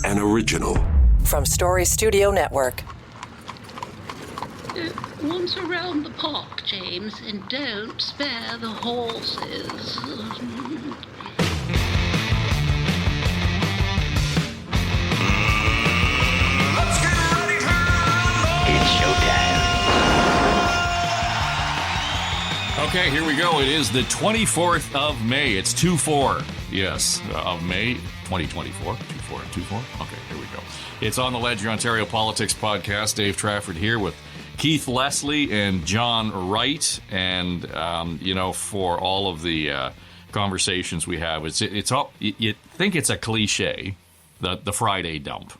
an original. From Story Studio Network. Once around the park, James, and don't spare the horses. Let's get ready to rumble! It's showtime. Okay, here we go. It is the 24th of May. It's 2-4. Yes, of May 2024. 2-4. Okay, here we go. It's on the Ledger Ontario Politics Podcast. Dave Trafford here with Keith Leslie and John Wright. And, for all of the conversations we have, it's all, you think it's a cliche, the Friday dump.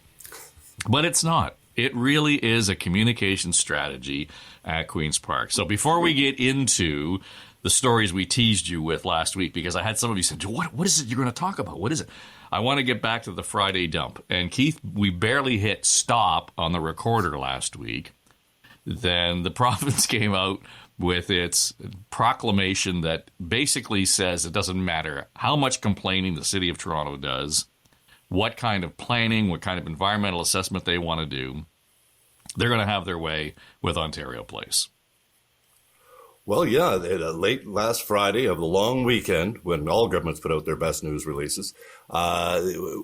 But it's not. It really is a communication strategy at Queen's Park. So before we get into the stories we teased you with last week, because I had some of you said, what is it you're going to talk about? What is it? I want to get back to the Friday dump. And Keith, we barely hit stop on the recorder last week. Then the province came out with its proclamation that basically says it doesn't matter how much complaining the City of Toronto does, what kind of planning, what kind of environmental assessment they want to do, they're going to have their way with Ontario Place. Well, yeah, late last Friday of the long weekend, when all governments put out their best news releases,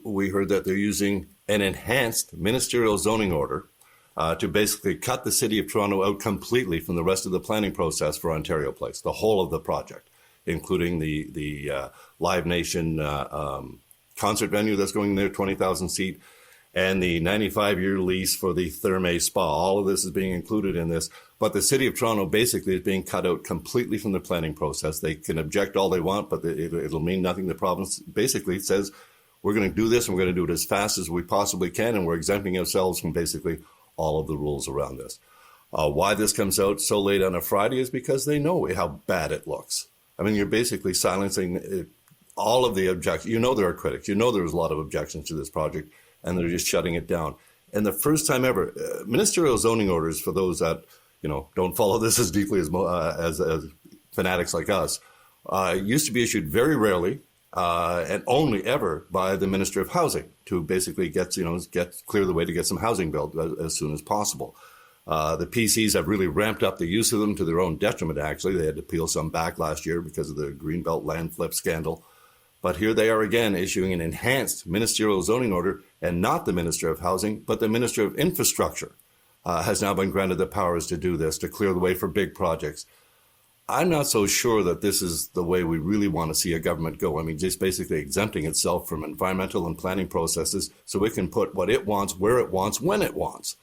we heard that they're using an enhanced ministerial zoning order to basically cut the City of Toronto out completely from the rest of the planning process for Ontario Place, the whole of the project, including the Live Nation concert venue that's going there, 20,000 seat, and the 95-year lease for the Therme Spa. All of this is being included in this. But the City of Toronto basically is being cut out completely from the planning process. They can object all they want, but it'll mean nothing. The province basically says, we're going to do this, and we're going to do it as fast as we possibly can, and we're exempting ourselves from basically all of the rules around this. Why this comes out so late on a Friday is because they know how bad it looks. I mean, you're basically silencing all of the objections. You know there are critics. You know there's a lot of objections to this project, and they're just shutting it down. And the first time ever, ministerial zoning orders, for those that don't follow this as deeply as fanatics like us, used to be issued very rarely and only ever by the Minister of Housing to basically clear the way to get some housing built as soon as possible. The PCs have really ramped up the use of them to their own detriment, actually. They had to peel some back last year because of the Greenbelt land flip scandal. But here they are again issuing an enhanced ministerial zoning order, and not the Minister of Housing, but the Minister of Infrastructure has now been granted the powers to do this, to clear the way for big projects. I'm not so sure that this is the way we really want to see a government go. I mean, just basically exempting itself from environmental and planning processes so it can put what it wants, where it wants, when it wants.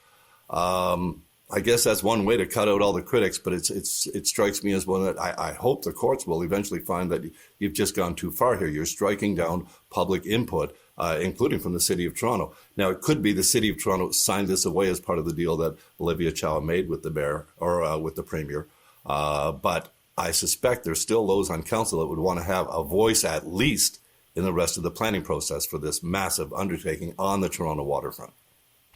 I guess that's one way to cut out all the critics, but it strikes me as one that I hope the courts will eventually find that you've just gone too far here. You're striking down public input, including from the City of Toronto. Now, it could be the City of Toronto signed this away as part of the deal that Olivia Chow made with the mayor or with the Premier. But I suspect there's still those on council that would want to have a voice at least in the rest of the planning process for this massive undertaking on the Toronto waterfront.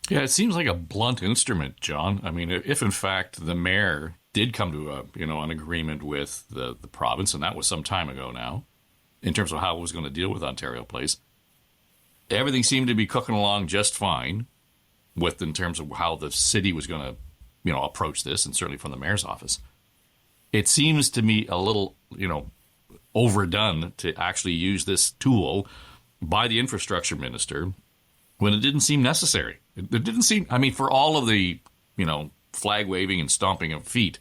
Yeah, it seems like a blunt instrument, John. I mean, if in fact the mayor did come to an agreement with the province, and that was some time ago now, in terms of how it was going to deal with Ontario Place, everything seemed to be cooking along just fine in terms of how the city was going to, approach this, and certainly from the mayor's office. It seems to me a little, overdone to actually use this tool by the infrastructure minister when it didn't seem necessary. It didn't seem, for all of the, flag waving and stomping of feet,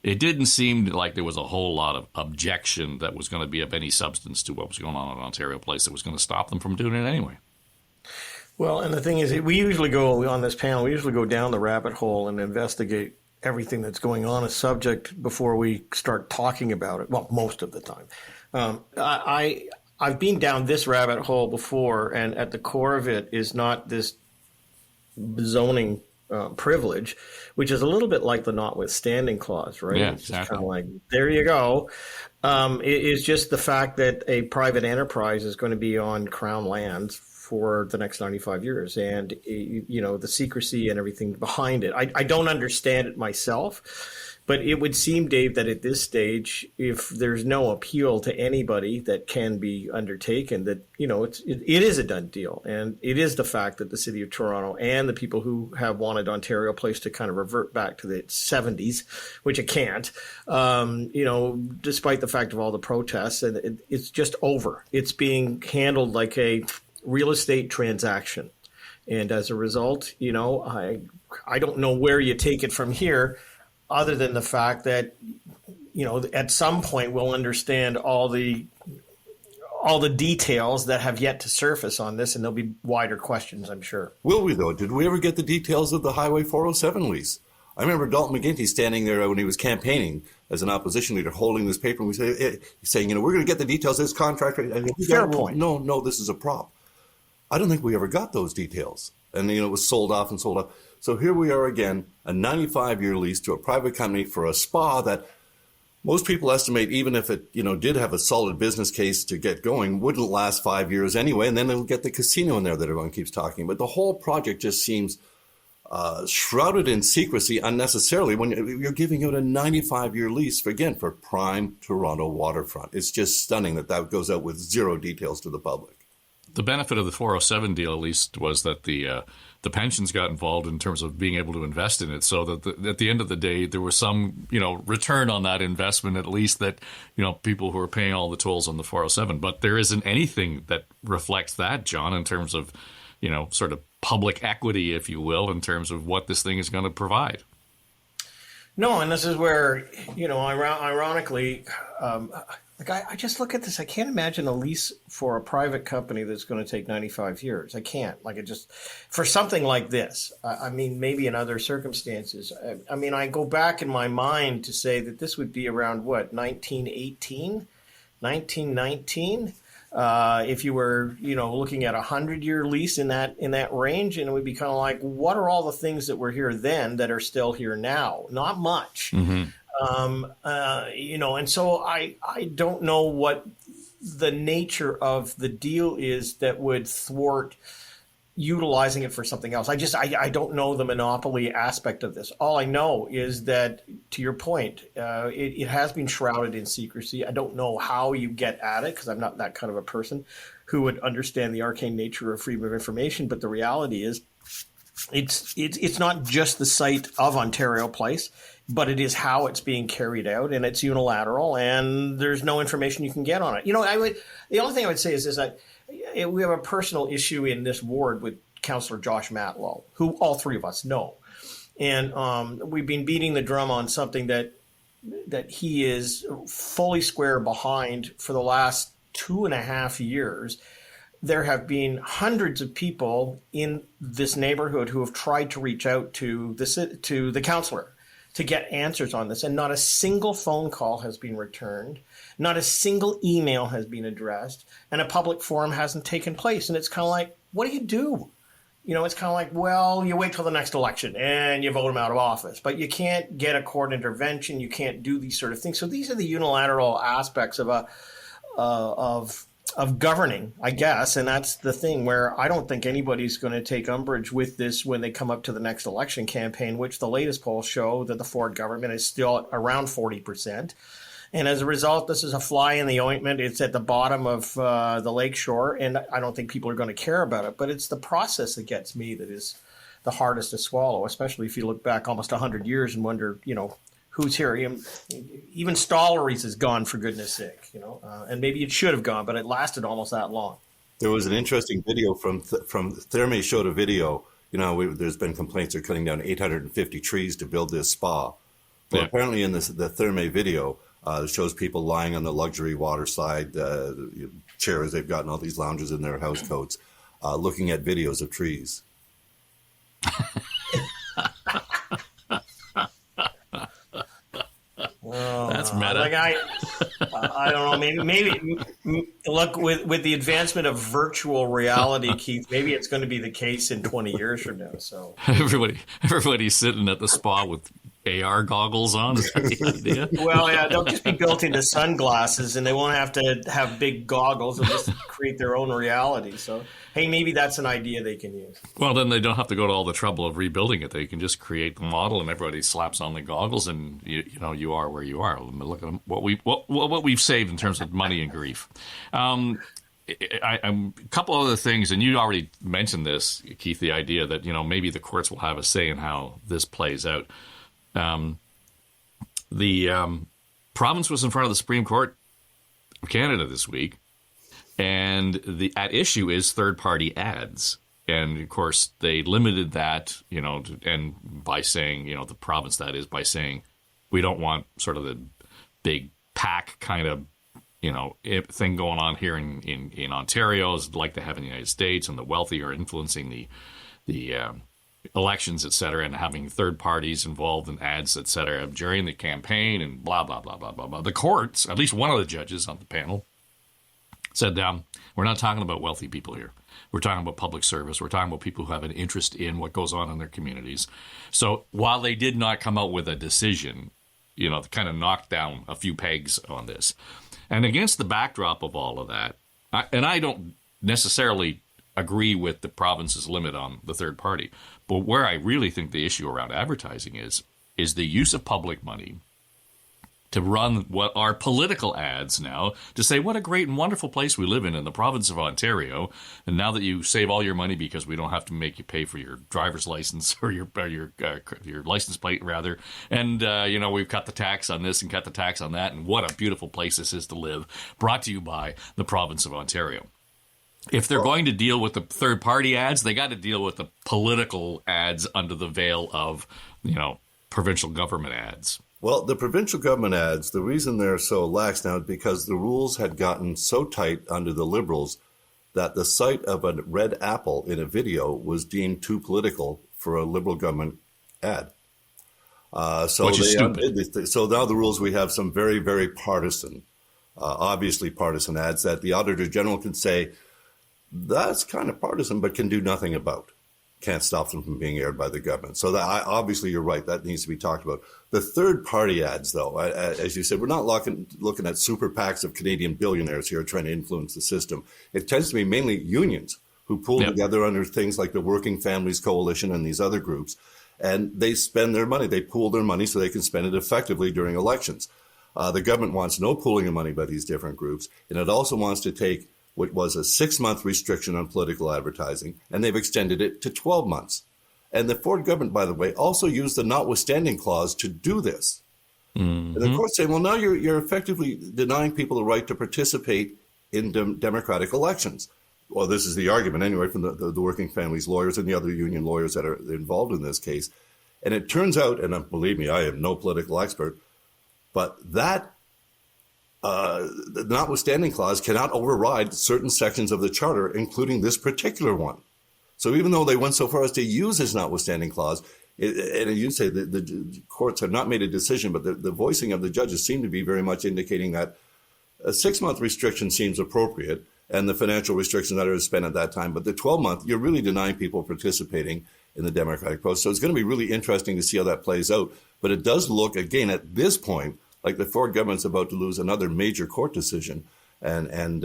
it didn't seem like there was a whole lot of objection that was going to be of any substance to what was going on at Ontario Place that was going to stop them from doing it anyway. Well, and the thing is, we usually go on this panel, we usually go down the rabbit hole and investigate everything that's going on, a subject, before we start talking about it. Well, most of the time. I've been down this rabbit hole before, and at the core of it is not this zoning privilege, which is a little bit like the Notwithstanding Clause, right? Yeah, it's just exactly. kind of like, there you go. It is just the fact that a private enterprise is going to be on Crown lands for the next 95 years, and the secrecy and everything behind it. I don't understand it myself, But it would seem, Dave, that at this stage, if there's no appeal to anybody that can be undertaken, that, it is a done deal. And it is the fact that the City of Toronto and the people who have wanted Ontario Place to kind of revert back to the 70s, which it can't, despite the fact of all the protests, and it's just over. It's being handled like a real estate transaction. And as a result, I don't know where you take it from here, other than the fact that, at some point we'll understand all the details that have yet to surface on this, and there'll be wider questions, I'm sure. Will we, though? Did we ever get the details of the Highway 407 lease? I remember Dalton McGuinty standing there when he was campaigning as an opposition leader, holding this paper, and we saying, we're going to get the details of this contract. Fair point. No, this is a prop. I don't think we ever got those details. And, it was sold off and sold off. So here we are again, a 95-year lease to a private company for a spa that most people estimate, even if it, did have a solid business case to get going, wouldn't last 5 years anyway. And then they'll get the casino in there that everyone keeps talking about. The whole project just seems shrouded in secrecy unnecessarily when you're giving out a 95-year lease, for prime Toronto waterfront. It's just stunning that goes out with zero details to the public. The benefit of the 407 deal, at least, was that the pensions got involved in terms of being able to invest in it. So that at the end of the day, there was some, return on that investment, at least that, people who are paying all the tolls on the 407. But there isn't anything that reflects that, John, in terms of, sort of public equity, if you will, in terms of what this thing is going to provide. No, and this is where, ironically, I just look at this. I can't imagine a lease for a private company that's going to take 95 years. I can't. For something like this, maybe in other circumstances. I go back in my mind to say that this would be around, 1918, 1919? If you were, looking at a 100-year lease in that range, and it would be kind of like, what are all the things that were here then that are still here now? Not much. Mm-hmm. And so I don't know what the nature of the deal is that would thwart utilizing it for something else. I don't know the monopoly aspect of this. All I know is that, to your point, it has been shrouded in secrecy. I don't know how you get at it, because I'm not that kind of a person who would understand the arcane nature of freedom of information. But the reality is, it's not just the site of Ontario Place, but it is how it's being carried out, and it's unilateral, and there's no information you can get on it. The only thing I would say is that we have a personal issue in this ward with Councillor Josh Matlow, who all three of us know. And we've been beating the drum on something that he is fully square behind for the last 2.5 years. There have been hundreds of people in this neighborhood who have tried to reach out to the councillor to get answers on this, and not a single phone call has been returned, not a single email has been addressed, and a public forum hasn't taken place. And it's kind of like, what do you do? It's kind of like, well, you wait till the next election and you vote him out of office, but you can't get a court intervention. You can't do these sort of things. So these are the unilateral aspects of governing, I guess. And that's the thing where I don't think anybody's going to take umbrage with this when they come up to the next election campaign, which the latest polls show that the Ford government is still at around 40%. And as a result, this is a fly in the ointment. It's at the bottom of the lakeshore, and I don't think people are going to care about it. But it's the process that gets me that is the hardest to swallow, especially if you look back almost 100 years and wonder, who's here. Even Stollery's is gone, for goodness sake, and maybe it should have gone, but it lasted almost that long. There was an interesting video from Therme showed a video. There's been complaints they're cutting down 850 trees to build this spa. But apparently in the Therme video, it shows people lying on the luxury waterside chairs. They've gotten all these lounges in their house coats, looking at videos of trees. That's meta. I don't know. Maybe look, with the advancement of virtual reality, Keith, maybe it's going to be the case in 20 years from now. So everybody's sitting at the spa with AR goggles on? Is that the idea? Well, yeah, they'll just be built into sunglasses, and they won't have to have big goggles. They'll just create their own reality. So, hey, maybe that's an idea they can use. Well, then they don't have to go to all the trouble of rebuilding it. They can just create the model, and everybody slaps on the goggles, and you are where you are. Look at what we've saved in terms of money and grief. A couple other things, and you already mentioned this, Keith, the idea that, maybe the courts will have a say in how this plays out. The province was in front of the Supreme Court of Canada this week, and at issue is third-party ads. And, of course, they limited that, and by saying, the province, that is, by saying we don't want sort of the big PAC kind of thing going on here in Ontario, is like they have in the United States, and the wealthy are influencing the elections, et cetera, and having third parties involved in ads, et cetera, during the campaign, and blah, blah, blah, blah, blah, blah. The courts, at least one of the judges on the panel, said, we're not talking about wealthy people here. We're talking about public service. We're talking about people who have an interest in what goes on in their communities. So while they did not come out with a decision, to kind of knock down a few pegs on this, and against the backdrop of all of that, I don't necessarily agree with the province's limit on the third party, but where I really think the issue around advertising is the use of public money to run what are political ads now, to say what a great and wonderful place we live in the province of Ontario, and now that you save all your money because we don't have to make you pay for your driver's license or your license plate, rather, and we've cut the tax on this and cut the tax on that, and what a beautiful place this is to live, brought to you by the province of Ontario. If they're going to deal with the third-party ads, they got to deal with the political ads under the veil of, provincial government ads. Well, the provincial government ads, the reason they're so lax now is because the rules had gotten so tight under the Liberals that the sight of a red apple in a video was deemed too political for a Liberal government ad. Which is stupid. So now the rules, we have some very, very partisan, obviously partisan ads that the Auditor General can say, that's kind of partisan, but can do nothing about. Can't stop them from being aired by the government. So obviously you're right. That needs to be talked about. The third-party ads, though, as you said, we're not looking at super PACs of Canadian billionaires here trying to influence the system. It tends to be mainly unions who pool together under things like the Working Families Coalition and these other groups, and they spend their money. They pool their money so they can spend it effectively during elections. The government wants no pooling of money by these different groups, and it also wants to take what was a 6-month restriction on political advertising, and they've extended it to 12 months. And the Ford government, by the way, also used the Notwithstanding Clause to do this. Mm-hmm. And the court's saying, well, now you're effectively denying people the right to participate in democratic elections. Well, this is the argument anyway from the Working Families lawyers and the other union lawyers that are involved in this case. And it turns out, and believe me, I am no political expert, but that the Notwithstanding Clause cannot override certain sections of the Charter, including this particular one. So even though they went so far as to use this Notwithstanding Clause, and you say that the courts have not made a decision, but the voicing of the judges seem to be very much indicating that a 6-month restriction seems appropriate, and the financial restrictions that are spent at that time. But the 12-month, you're really denying people participating in the democratic process. So it's going to be really interesting to see how that plays out. But it does look, again, at this point, like the Ford government's about to lose another major court decision. And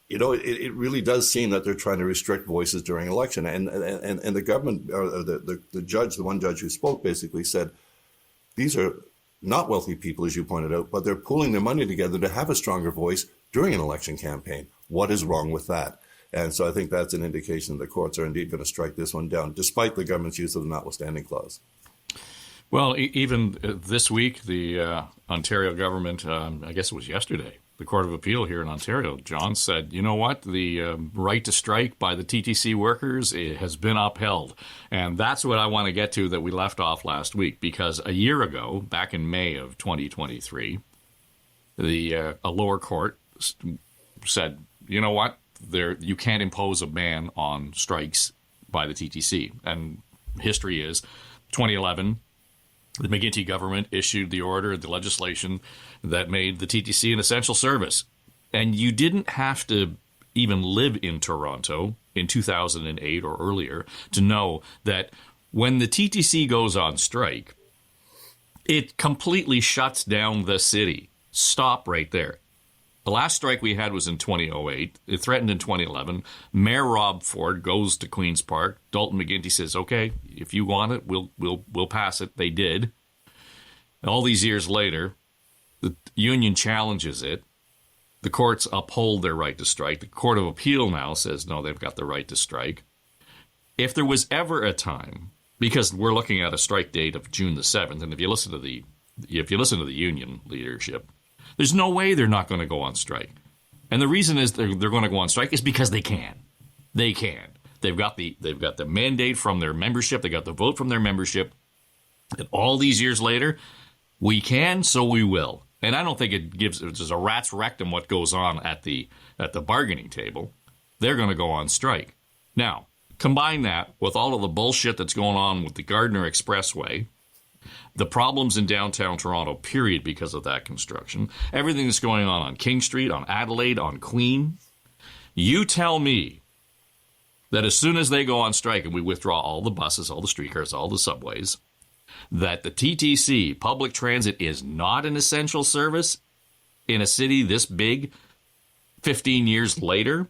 it really does seem that they're trying to restrict voices during election. And the government, or the judge, the one judge who spoke, basically said, these are not wealthy people, as you pointed out, but they're pooling their money together to have a stronger voice during an election campaign. What is wrong with that? And so I think that's an indication that the courts are indeed going to strike this one down, despite the government's use of the Notwithstanding Clause. Well, even this week, the Ontario government, I guess it was yesterday, the Court of Appeal here in Ontario, John, said, you know what, the right to strike by the TTC workers has been upheld. And that's what I want to get to that we left off last week, because a year ago, back in May of 2023, a lower court said, you know what, you can't impose a ban on strikes by the TTC. And history is 2011, the McGuinty government issued the order, the legislation that made the TTC an essential service. And you didn't have to even live in Toronto in 2008 or earlier to know that when the TTC goes on strike, it completely shuts down the city. Stop right there. The last strike we had was in 2008. It threatened in 2011. Mayor Rob Ford goes to Queen's Park. Dalton McGuinty says, "Okay, if you want it, we'll pass it." They did. All these years later, the union challenges it. The courts uphold their right to strike. The Court of Appeal now says, no, they've got the right to strike. If there was ever a time, because we're looking at a strike date of June the 7th, and if you listen to the union leadership, there's no way they're not going to go on strike. And the reason is they're going to go on strike is because they can. They can. They've got the mandate from their membership. They got the vote from their membership. And all these years later, we can, so we will. And I don't think it's just a rat's rectum what goes on at the bargaining table. They're going to go on strike. Now, combine that with all of the bullshit that's going on with the Gardiner Expressway, the problems in downtown Toronto, period, because of that construction, everything that's going on King Street, on Adelaide, on Queen. You tell me that as soon as they go on strike and we withdraw all the buses, all the streetcars, all the subways, that the TTC, public transit, is not an essential service in a city this big 15 years later,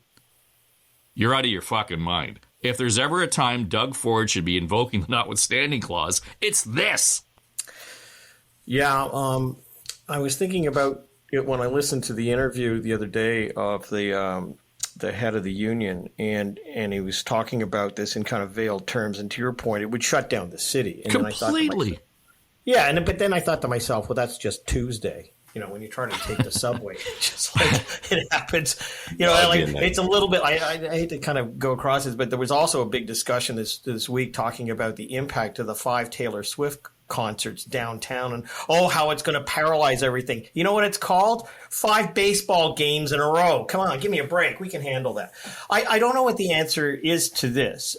you're out of your fucking mind. If there's ever a time Doug Ford should be invoking the Notwithstanding Clause, it's this. Yeah, I was thinking about it when I listened to the interview the other day of the head of the union, and he was talking about this in kind of veiled terms. And to your point, it would shut down the city. And completely. But then I thought to myself, well, that's just Tuesday. You know, when you're trying to take the subway, just like it happens. You know, it's a little bit. I hate to kind of go across this, but there was also a big discussion this week talking about the impact of the 5 Taylor Swift concerts downtown and how it's going to paralyze everything. You know what it's called? 5 baseball games in a row. Come on, give me a break. We can handle that. I don't know what the answer is to this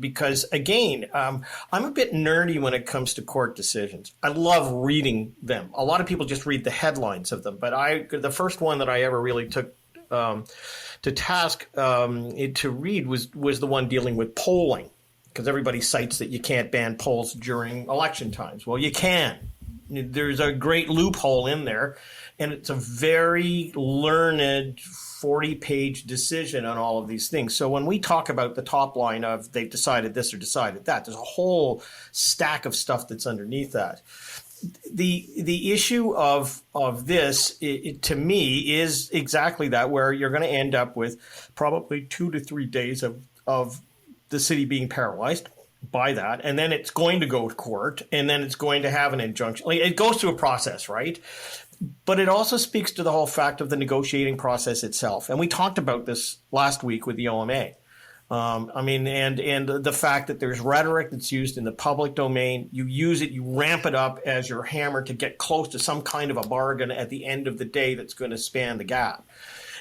because, again, I'm a bit nerdy when it comes to court decisions. I love reading them. A lot of people just read the headlines of them, but the first one that I ever really took to task to read was the one dealing with polling. Because everybody cites that you can't ban polls during election times. Well, you can. There's a great loophole in there, and it's a very learned 40-page decision on all of these things. So when we talk about the top line of they've decided this or decided that, there's a whole stack of stuff that's underneath that. The issue of this, to me, is exactly that, where you're going to end up with probably 2 to 3 days of the city being paralyzed by that, and then it's going to go to court, and then it's going to have an injunction. Like, it goes through a process, right? But it also speaks to the whole fact of the negotiating process itself. And we talked about this last week with the OMA. And the fact that there's rhetoric that's used in the public domain, you use it, you ramp it up as your hammer to get close to some kind of a bargain at the end of the day that's going to span the gap.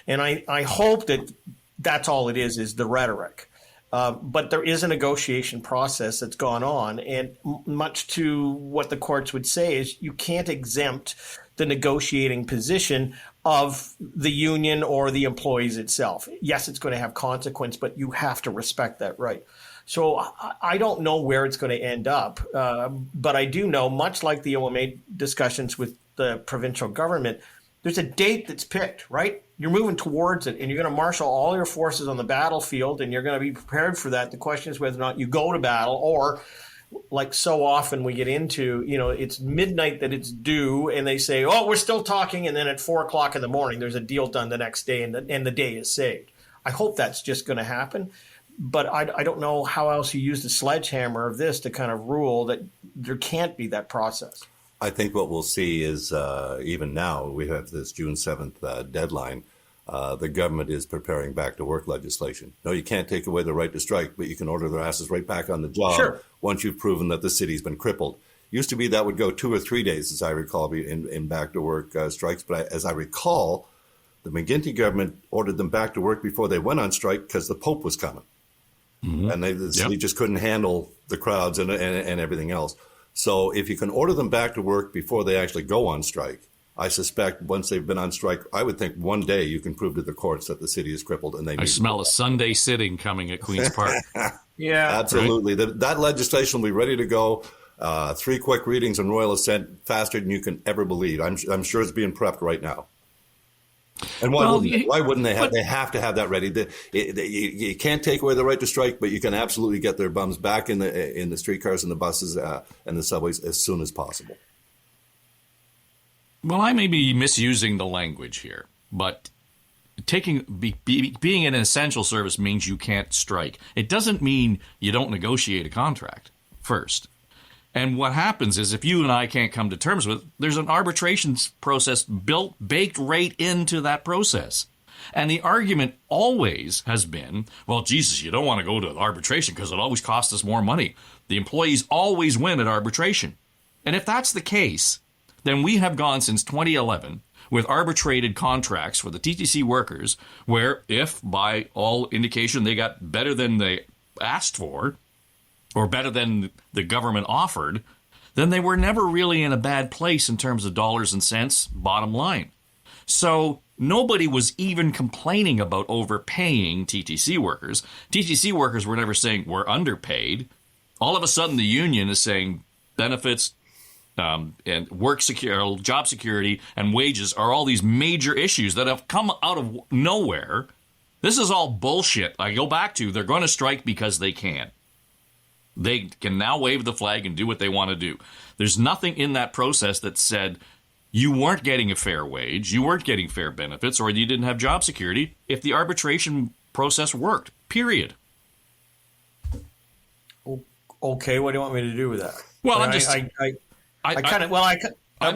And I hope that that's all it is the rhetoric. But there is a negotiation process that's gone on, and much to what the courts would say is you can't exempt the negotiating position of the union or the employees itself. Yes, it's going to have consequence, but you have to respect that right. So I don't know where it's going to end up, but I do know, much like the OMA discussions with the provincial government, there's a date that's picked, right? You're moving towards it, and you're going to marshal all your forces on the battlefield, and you're going to be prepared for that. The question is whether or not you go to battle, or like so often we get into, it's midnight that it's due, and they say, we're still talking, and then at 4:00 in the morning, there's a deal done the next day, and the day is saved. I hope that's just going to happen, but I don't know how else you use the sledgehammer of this to kind of rule that there can't be that process. I think what we'll see is even now we have this June 7th deadline. The government is preparing back-to-work legislation. No, you can't take away the right to strike, but you can order their asses right back on the job once you've proven that the city's been crippled. Used to be that would go 2 or 3 days, as I recall, in back-to-work strikes. But as I recall, the McGuinty government ordered them back to work before they went on strike because the Pope was coming. Mm-hmm. And the city just couldn't handle the crowds and everything else. So if you can order them back to work before they actually go on strike, I suspect once they've been on strike, I would think one day you can prove to the courts that the city is crippled and they. I smell a Sunday sitting coming at Queen's Park. Yeah, absolutely. Right? That legislation will be ready to go. 3 quick readings and royal assent faster than you can ever believe. I'm sure it's being prepped right now. And why wouldn't they have? They have to have that ready. You can't take away the right to strike, but you can absolutely get their bums back in the streetcars and the buses and the subways as soon as possible. Well, I may be misusing the language here, but being an essential service means you can't strike. It doesn't mean you don't negotiate a contract first. And what happens is if you and I can't come to terms with it, there's an arbitration process baked right into that process. And the argument always has been, well, Jesus, you don't want to go to arbitration because it always costs us more money. The employees always win at arbitration. And if that's the case, then we have gone since 2011 with arbitrated contracts for the TTC workers, where if by all indication they got better than they asked for, or better than the government offered, then they were never really in a bad place in terms of dollars and cents, bottom line. So nobody was even complaining about overpaying TTC workers. TTC workers were never saying we're underpaid. All of a sudden the union is saying benefits and job security and wages are all these major issues that have come out of nowhere. This is all bullshit. I go back to they're going to strike because they can. They can now wave the flag and do what they want to do. There's nothing in that process that said you weren't getting a fair wage, you weren't getting fair benefits, or you didn't have job security if the arbitration process worked, period. Okay, what do you want me to do with that? Well, I'm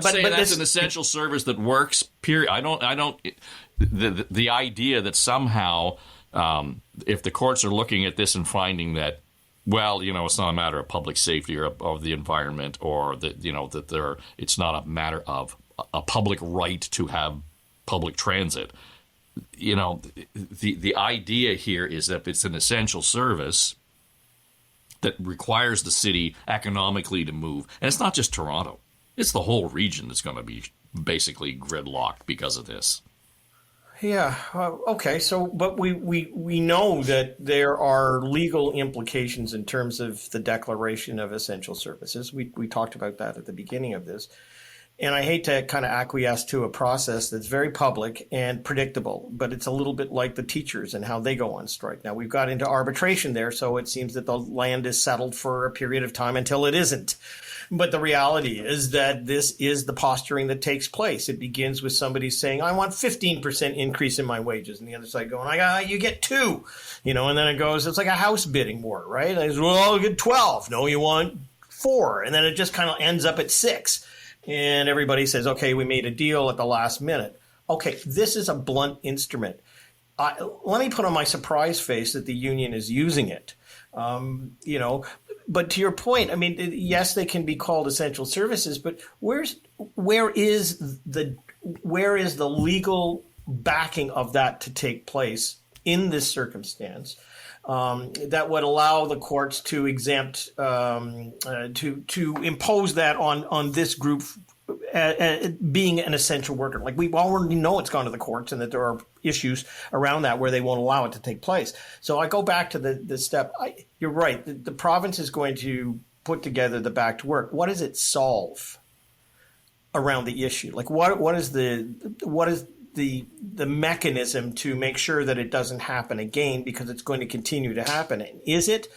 saying that's an essential service that works, period. The idea that somehow if the courts are looking at this and finding that, well, it's not a matter of public safety or of the environment, or that it's not a matter of a public right to have public transit. The idea here is that it's an essential service that requires the city economically to move. And it's not just Toronto. It's the whole region that's going to be basically gridlocked because of this. Yeah. Okay. So, but we know that there are legal implications in terms of the declaration of essential services. We talked about that at the beginning of this. And I hate to kind of acquiesce to a process that's very public and predictable, but it's a little bit like the teachers and how they go on strike. Now, we've got into arbitration there, so it seems that the land is settled for a period of time until it isn't. But the reality is that this is the posturing that takes place. It begins with somebody saying, I want 15% increase in my wages. And the other side going, you get 2, and then it goes, it's like a house bidding war, right? I say, well, I'll get 12. No, you want 4. And then it just kind of ends up at 6. And everybody says, okay, we made a deal at the last minute. Okay, this is a blunt instrument. Let me put on my surprise face that the union is using it. But to your point, I mean, yes, they can be called essential services, but where is the legal backing of that to take place in this circumstance that would allow the courts to exempt to impose that on this group being an essential worker? Like, we already know it's gone to the courts and that there are issues around that where they won't allow it to take place. So I go back to the step. You're right. The province is going to put together the back to work. What does it solve around the issue? Like, what is the mechanism to make sure that it doesn't happen again, because it's going to continue to happen? Is it?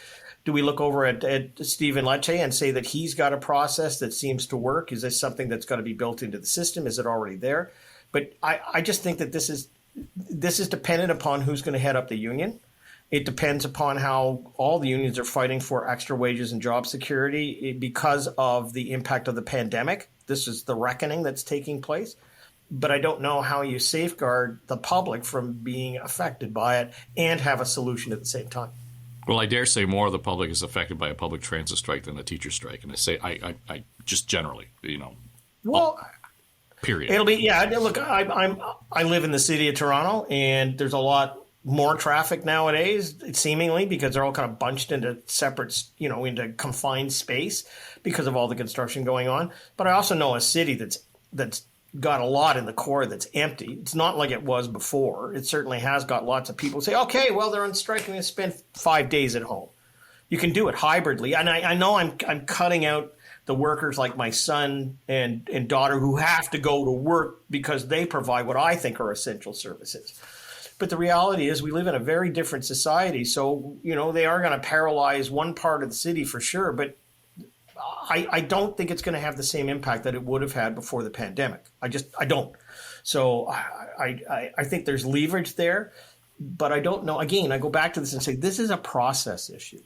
Do we look over at Stephen Lecce and say that he's got a process that seems to work? Is this something that's got to be built into the system? Is it already there? But I just think that this is dependent upon who's going to head up the union. It depends upon how all the unions are fighting for extra wages and job security because of the impact of the pandemic. This is the reckoning that's taking place. But I don't know how you safeguard the public from being affected by it and have a solution at the same time. Well, I dare say more of the public is affected by a public transit strike than a teacher strike. And I say, I just generally, Well, period. It'll be, look, I live in the city of Toronto, and there's a lot more traffic nowadays, seemingly, because they're all kind of bunched into separate, into confined space because of all the construction going on. But I also know a city that's got a lot in the core that's empty. It's not like it was before. It certainly has got lots of people say, okay, well, they're on strike and going to spend 5 days at home. You can do it hybridly. And I know I'm cutting out the workers like my son and daughter who have to go to work because they provide what I think are essential services. But the reality is we live in a very different society. So, they are going to paralyze one part of the city for sure. But I don't think it's going to have the same impact that it would have had before the pandemic. I don't. So I think there's leverage there, but I don't know. Again, I go back to this and say, this is a process issue.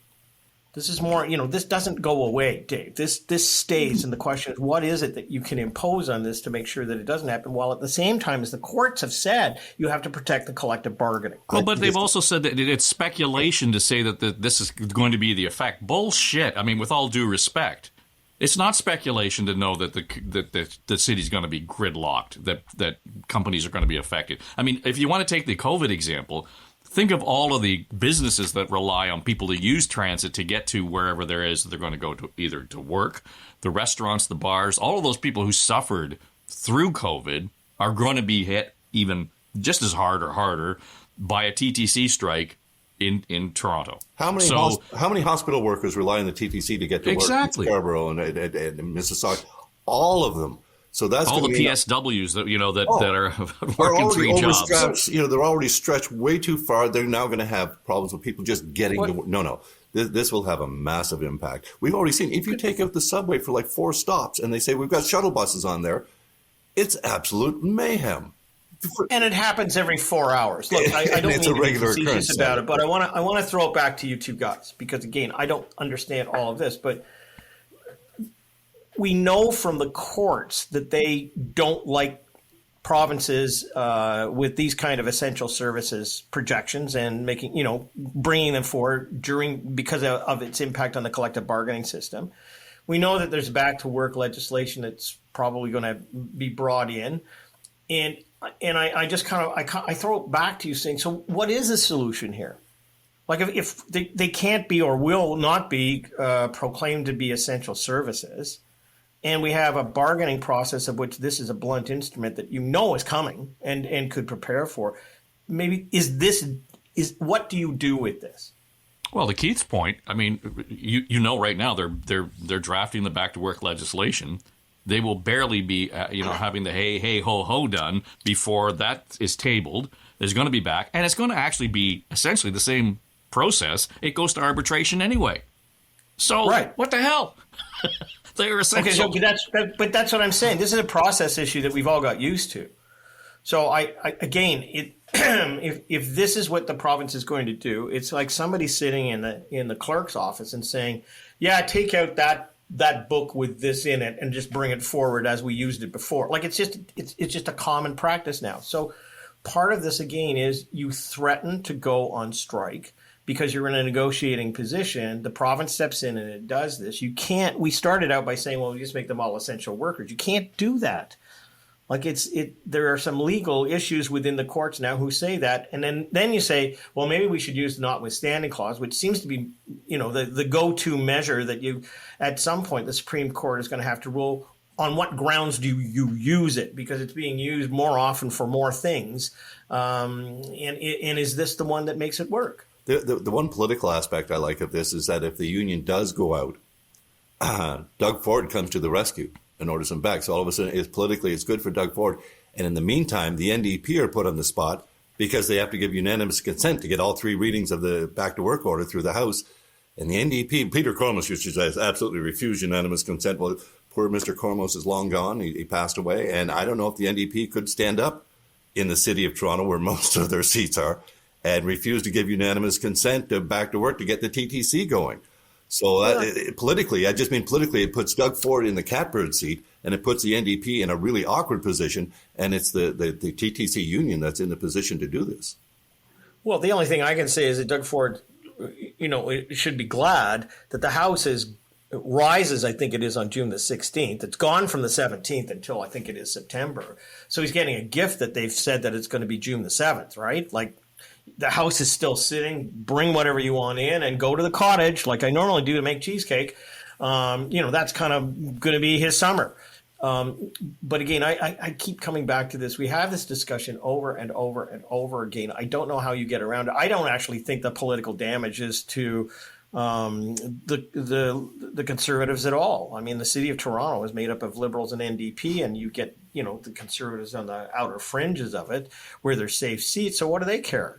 This is more, this doesn't go away, Dave. This stays. And the question is, what is it that you can impose on this to make sure that it doesn't happen? While at the same time, as the courts have said, you have to protect the collective bargaining. Well, but they've also said that it's speculation to say that this is going to be the effect. Bullshit. I mean, with all due respect. It's not speculation to know that the city's going to be gridlocked, that companies are going to be affected. I mean, if you want to take the COVID example, think of all of the businesses that rely on people to use transit to get to wherever there is that they're going to go to, either to work, the restaurants, the bars. All of those people who suffered through COVID are going to be hit even just as hard or harder by a TTC strike in Toronto. How many hospital workers rely on the TTC to get to work in Scarborough and Mississauga? All of them. So that's all the PSWs that are working 3 jobs. They're already stretched way too far. They're now going to have problems with people just getting to work. No. This will have a massive impact. We've already seen, if you take out the subway for like 4 stops and they say we've got shuttle buses on there, it's absolute mayhem. And it happens every 4 hours. Look, I don't mean to be facetious about it, but I want to throw it back to you two guys because, again, I don't understand all of this. But we know from the courts that they don't like provinces with these kind of essential services projections and bringing them forward because of its impact on the collective bargaining system. We know that there's back to work legislation that's probably going to be brought in. And I just I throw it back to you saying, so what is the solution here? Like if they can't be or will not be proclaimed to be essential services, and we have a bargaining process of which this is a blunt instrument that is coming and could prepare for, maybe what do you do with this? Well, to Keith's point, I mean, right now they're drafting the back to work legislation. They will barely be, having the hey, ho, ho done before that is tabled. There's going to be back. And it's going to actually be essentially the same process. It goes to arbitration anyway. So What the hell? They're essential. Okay, but that's what I'm saying. This is a process issue that we've all got used to. So if this is what the province is going to do, it's like somebody sitting in the clerk's office and saying, yeah, take out that book with this in it and just bring it forward as we used it before. Like it's just a common practice now. So part of this again is you threaten to go on strike because you're in a negotiating position. The province steps in and it does this. We started out by saying, well, we just make them all essential workers. You can't do that. Like there are some legal issues within the courts now who say that. And then you say, well, maybe we should use the Notwithstanding Clause, which seems to be, the go-to measure that at some point, the Supreme Court is going to have to rule on what grounds do you use it, because it's being used more often for more things. And is this the one that makes it work? The one political aspect I like of this is that if the union does go out, Doug Ford comes to the rescue and orders them back. So all of a sudden, it's good for Doug Ford. And in the meantime, the NDP are put on the spot because they have to give unanimous consent to get all 3 readings of the back to work order through the House. And the NDP, Peter Kormos used to say, absolutely refuse unanimous consent. Well, poor Mr. Kormos is long gone. He passed away. And I don't know if the NDP could stand up in the city of Toronto, where most of their seats are, and refuse to give unanimous consent to back to work to get the TTC going. So politically, it puts Doug Ford in the catbird seat, and it puts the NDP in a really awkward position, and it's the TTC union that's in the position to do this. Well, the only thing I can say is that Doug Ford, should be glad that the House rises, I think it is on June the 16th. It's gone from the 17th until I think it is September. So he's getting a gift that they've said that it's going to be June the 7th, right? Like, the House is still sitting, bring whatever you want in and go to the cottage like I normally do to make cheesecake. That's kind of going to be his summer. But again, I keep coming back to this. We have this discussion over and over and over again. I don't know how you get around it. I don't actually think the political damage is to the Conservatives at all. I mean, the city of Toronto is made up of Liberals and NDP, and you get, the Conservatives on the outer fringes of it where they're safe seats. So what do they care?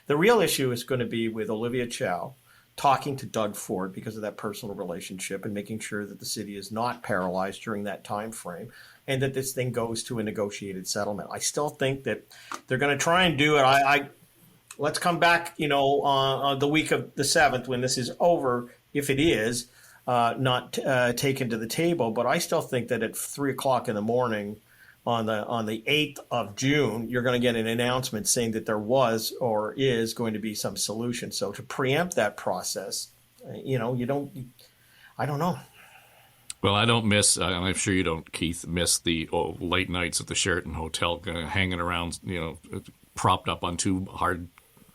The real issue is going to be with Olivia Chow talking to Doug Ford because of that personal relationship and making sure that the city is not paralyzed during that time frame and that this thing goes to a negotiated settlement. I still think that they're going to try and do it. Let's come back, on the week of the 7th when this is over, if it is not taken to the table. But I still think that at 3 o'clock in the morning on the 8th of June, you're going to get an announcement saying that there was or is going to be some solution. So to preempt that process, I don't know. Well, I don't miss, and I'm sure you don't, Keith, miss the late nights at the Sheraton Hotel hanging around, propped up on 2 hard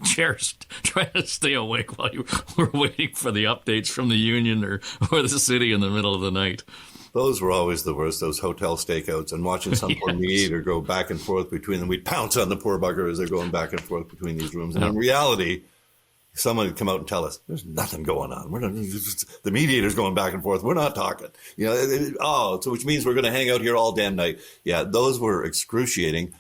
chairs trying to stay awake while you were waiting for the updates from the union or the city in the middle of the night. Those were always the worst, those hotel stakeouts, and watching some poor mediator go back and forth between them. We'd pounce on the poor bugger as they're going back and forth between these rooms. And in reality, someone would come out and tell us, there's nothing going on. The mediator's going back and forth. We're not talking. So which means we're going to hang out here all damn night. Yeah, those were excruciating.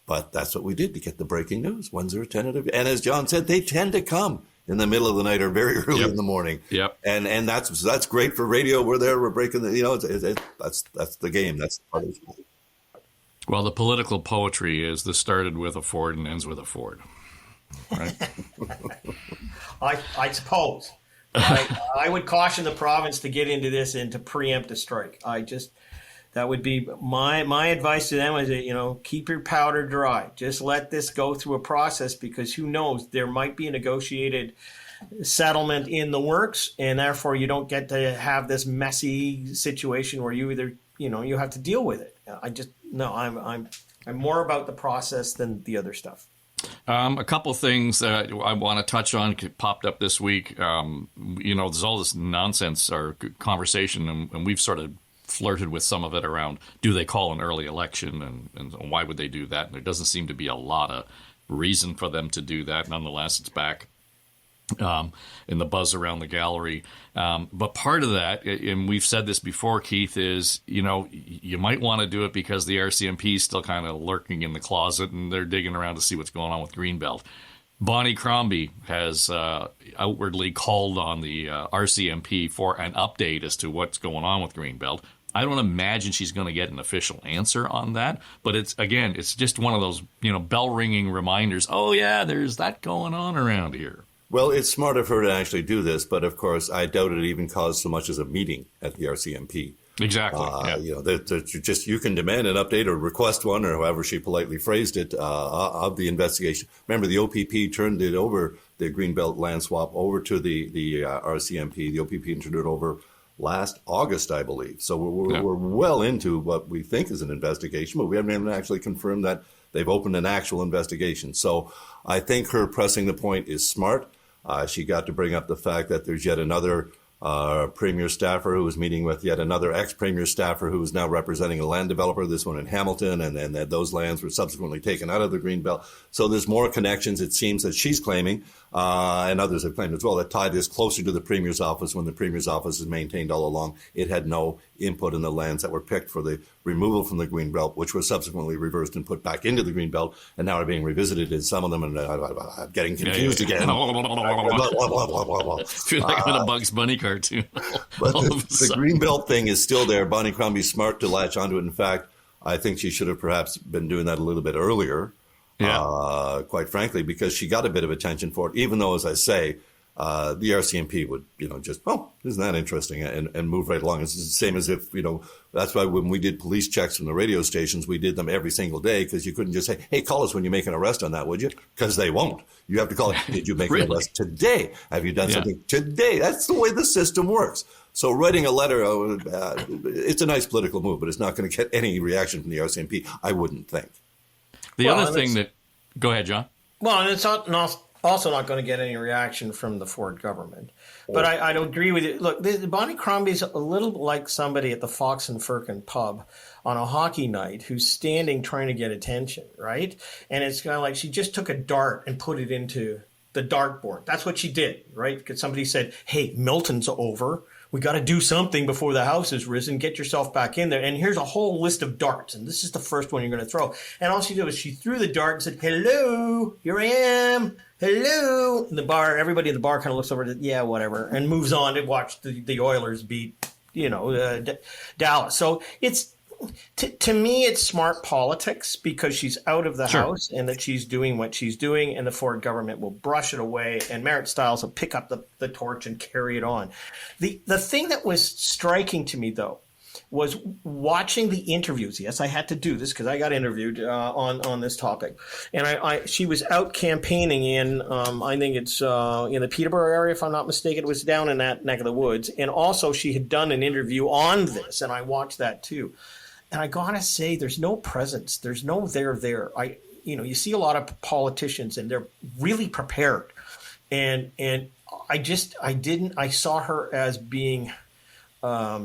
But that's what we did to get the breaking news. Ones are tentative. And as John said, they tend to come in the middle of the night or very early in the morning. Yep. And that's great for radio. We're there. We're breaking the, that's the game. That's part of it. Well, the political poetry is this started with a Ford and ends with a Ford. Right? I suppose. I would caution the province to get into this and to preempt a strike. That would be my advice to them is, keep your powder dry. Just let this go through a process because who knows, there might be a negotiated settlement in the works, and therefore you don't get to have this messy situation where you either, you have to deal with it. I'm more about the process than the other stuff. A couple things I want to touch on popped up this week. There's all this nonsense or conversation, and we've sort of flirted with some of it around, do they call an early election and why would they do that? And there doesn't seem to be a lot of reason for them to do that. Nonetheless, it's back in the buzz around the gallery. But part of that, and we've said this before, Keith, is, you might want to do it because the RCMP is still kind of lurking in the closet and they're digging around to see what's going on with Greenbelt. Bonnie Crombie has outwardly called on the RCMP for an update as to what's going on with Greenbelt. I don't imagine she's going to get an official answer on that, but it's just one of those, bell-ringing reminders. Oh, yeah, there's that going on around here. Well, it's smart of her to actually do this, but of course, I doubt it even caused so much as a meeting at the RCMP. Exactly. You can demand an update or request one, or however she politely phrased it, of the investigation. Remember, the OPP turned it over, the Greenbelt land swap, over to the RCMP. The OPP turned it over last August, I believe. So we're well into what we think is an investigation, but we haven't even actually confirmed that they've opened an actual investigation. So I think her pressing the point is smart. She got to bring up the fact that there's yet another premier staffer who was meeting with yet another ex-premier staffer who is now representing a land developer, this one in Hamilton, and that those lands were subsequently taken out of the Greenbelt. So there's more connections, it seems, that she's claiming, and others have claimed as well, that tied this closer to the premier's office when the premier's office has maintained all along it had no input in the lands that were picked for the removal from the Greenbelt, which were subsequently reversed and put back into the Greenbelt, and now are being revisited in some of them, and I'm getting confused again. Feel like in a Bugs Bunny cartoon. But the Greenbelt thing is still there. Bonnie Crombie's smart to latch onto it. In fact, I think she should have perhaps been doing that a little bit earlier, quite frankly, because she got a bit of attention for it, even though, as I say, the RCMP would, just, isn't that interesting, and move right along. It's the same as if, that's why when we did police checks from the radio stations, we did them every single day, because you couldn't just say, hey, call us when you make an arrest on that, would you? Because they won't. You have to call, did you make an arrest today? Have you done something today? That's the way the system works. So writing a letter, it's a nice political move, but it's not going to get any reaction from the RCMP, I wouldn't think. The other thing that, go ahead, John. Well, and it's Also not going to get any reaction from the Ford government. But I don't agree with you. Look, Bonnie Crombie's a little like somebody at the Fox and Firkin pub on a hockey night who's standing trying to get attention, right? And it's kind of like she just took a dart and put it into the dartboard. That's what she did, right? Because somebody said, hey, Milton's over. We got to do something before the house is risen. Get yourself back in there. And here's a whole list of darts. And this is the first one you're going to throw. And all she did was she threw the dart and said, hello, here I am. Hello. In the bar, everybody in the bar kind of looks over and yeah, whatever, and moves on to watch the Oilers beat, Dallas. So it's, to me, it's smart politics because she's out of the house and that she's doing what she's doing, and the Ford government will brush it away, and Merritt Stiles will pick up the torch and carry it on. The thing that was striking to me, though, was watching the interviews. Yes, I had to do this because I got interviewed on this topic, and she was out campaigning in I think it's in the Peterborough area, if I'm not mistaken. It was down in that neck of the woods, and also she had done an interview on this, and I watched that too. And I gotta say, there's no presence. There's no there. You see a lot of politicians, and they're really prepared. And I saw her as being a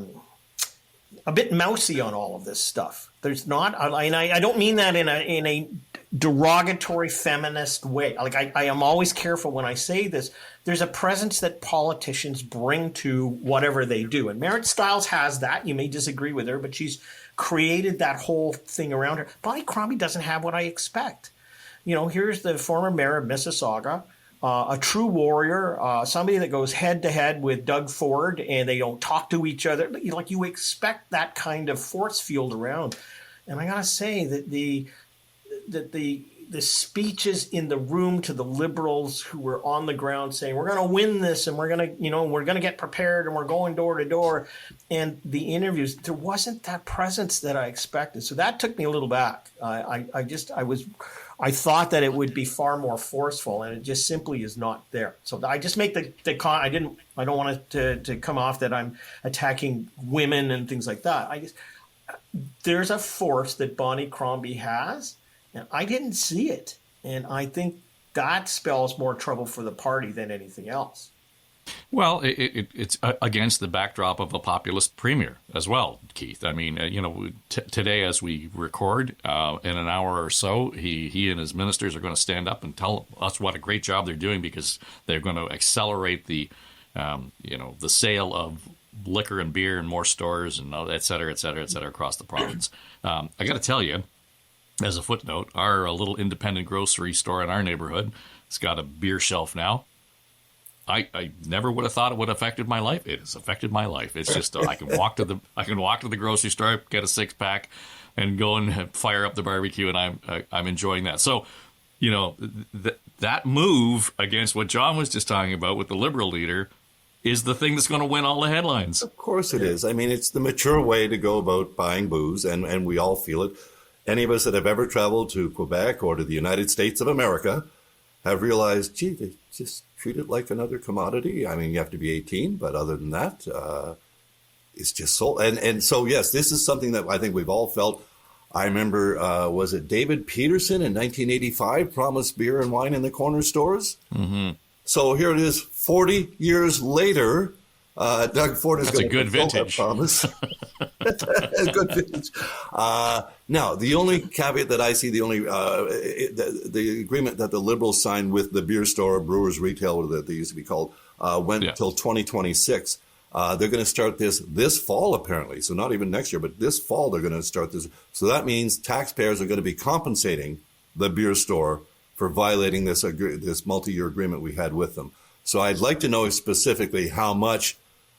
bit mousy on all of this stuff. There's not, and I don't mean that in a derogatory feminist way. Like I am always careful when I say this. There's a presence that politicians bring to whatever they do, and Merritt Stiles has that. You may disagree with her, but she's created that whole thing around her. Bonnie Crombie doesn't have what I expect. Here's the former mayor of Mississauga, a true warrior, somebody that goes head to head with Doug Ford, and they don't talk to each other. Like you expect that kind of force field around. And I gotta say that the speeches in the room to the Liberals who were on the ground saying we're going to win this and we're going to get prepared and we're going door to door, and the interviews, there wasn't that presence that I expected. So that took me a little back. I thought that it would be far more forceful, and it just simply is not there. So I just make I don't want it to come off that I'm attacking women and things like that. There's a force that Bonnie Crombie has, and I didn't see it. And I think that spells more trouble for the party than anything else. Well, it's against the backdrop of a populist premier as well, Keith. I mean, today as we record, in an hour or so, he and his ministers are going to stand up and tell us what a great job they're doing because they're going to accelerate the sale of liquor and beer in more stores and et cetera, across the province. I got to tell you, as a footnote, our little independent grocery store in our neighborhood has got a beer shelf now. I never would have thought it would have affected my life. It has affected my life. It's just I can walk to the grocery store, get a 6-pack, and go and fire up the barbecue, and I'm enjoying that. So, that move against what John was just talking about with the Liberal leader is the thing that's going to win all the headlines. Of course it is. I mean, it's the mature way to go about buying booze, and we all feel it. Any of us that have ever traveled to Quebec or to the United States of America have realized, gee, they just treat it like another commodity. I mean, you have to be 18, but other than that, it's just so. And so, yes, this is something that I think we've all felt. I remember, was it David Peterson in 1985 promised beer and wine in the corner stores? Mm-hmm. So here it is, 40 years later. Doug Ford is going to fulfill that promise. Good vintage. Now, the only caveat that I see, the agreement that the Liberals signed with the beer store, Brewers Retail, that they used to be called, went until 2026. They're going to start this fall, apparently. So not even next year, but this fall they're going to start this. So that means taxpayers are going to be compensating the beer store for violating this multi-year agreement we had with them. So I'd like to know specifically how much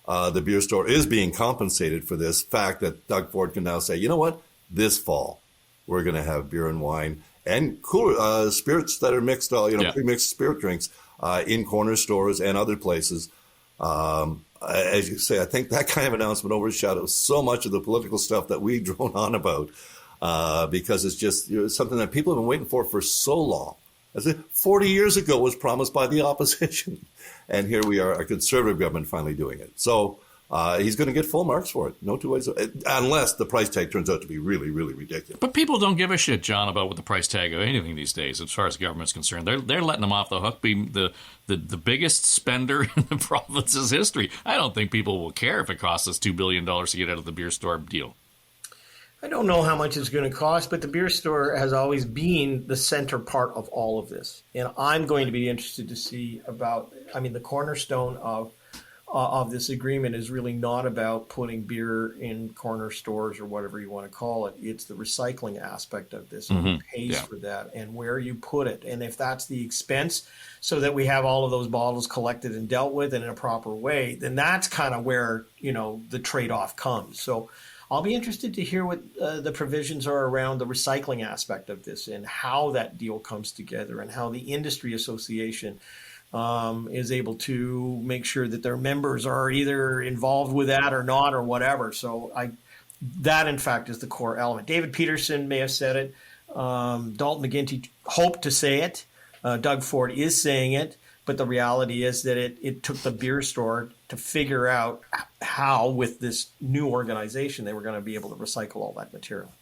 the beer store is being compensated for this fact that Doug Ford can now say, you know what, this fall we're going to have beer and wine and cooler spirits that are mixed, pre-mixed spirit drinks in corner stores and other places. As you say, I think that kind of announcement overshadows so much of the political stuff that we drone on about because it's just something that people have been waiting for so long. As if 40 years ago was promised by the opposition. And here we are, a conservative government finally doing it. So he's going to get full marks for it. No two ways, unless the price tag turns out to be really, really ridiculous. But people don't give a shit, John, about what the price tag of anything these days, as far as the government's concerned. They're letting them off the hook, being the biggest spender in the province's history. I don't think people will care if it costs us $2 billion to get out of the beer store deal. I don't know how much it's going to cost, but the beer store has always been the center part of all of this. And I'm going to be interested to see the cornerstone of this agreement is really not about putting beer in corner stores or whatever you want to call it. It's the recycling aspect of this, and who pays for that, and where you put it. And if that's the expense, so that we have all of those bottles collected and dealt with in a proper way, then that's kind of where, the trade-off comes. So I'll be interested to hear what the provisions are around the recycling aspect of this and how that deal comes together, and how the industry association is able to make sure that their members are either involved with that or not, or whatever. So that in fact is the core element. David Peterson may have said it. Dalton McGuinty hoped to say it. Doug Ford is saying it. But the reality is that it took the beer store to figure out how, with this new organization, they were going to be able to recycle all that material.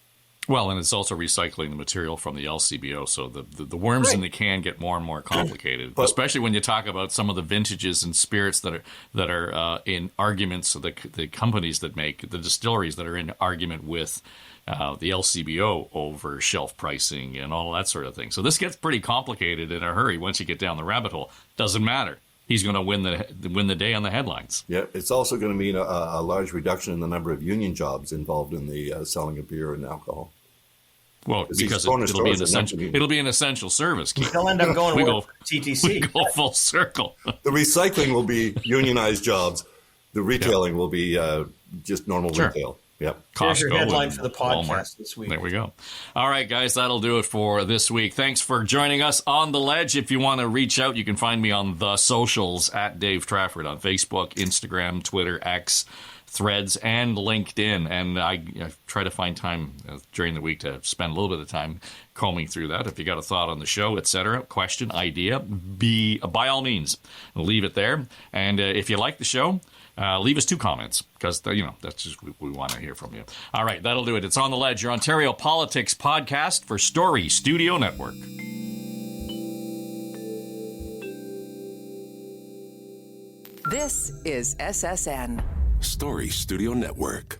Well, and it's also recycling the material from the LCBO, so the worms in the can get more and more complicated, especially when you talk about some of the vintages and spirits that are in arguments. The companies that make the distilleries that are in argument with the LCBO over shelf pricing and all that sort of thing. So this gets pretty complicated in a hurry once you get down the rabbit hole. Doesn't matter. He's going to win the day on the headlines. Yeah, it's also going to mean a large reduction in the number of union jobs involved in the selling of beer and alcohol. Well, because it'll be an essential service. They'll end up going to TTC. We go full circle. The recycling will be unionized jobs. The retailing will be just normal retail. Yep. Here's your headline for the podcast Walmart this week. There we go. All right, guys, that'll do it for this week. Thanks for joining us on The Ledge. If you want to reach out, you can find me on the socials at Dave Trafford on Facebook, Instagram, Twitter, X, Threads, and LinkedIn. And I try to find time during the week to spend a little bit of time combing through that. If you got a thought on the show, etc., question, idea, by all means, leave it there. And if you like the show, leave us 2 comments, because that's just what we want to hear from you. All right, that'll do it. It's On the Ledge, your Ontario politics podcast for Story Studio Network. This is SSN. Story Studio Network.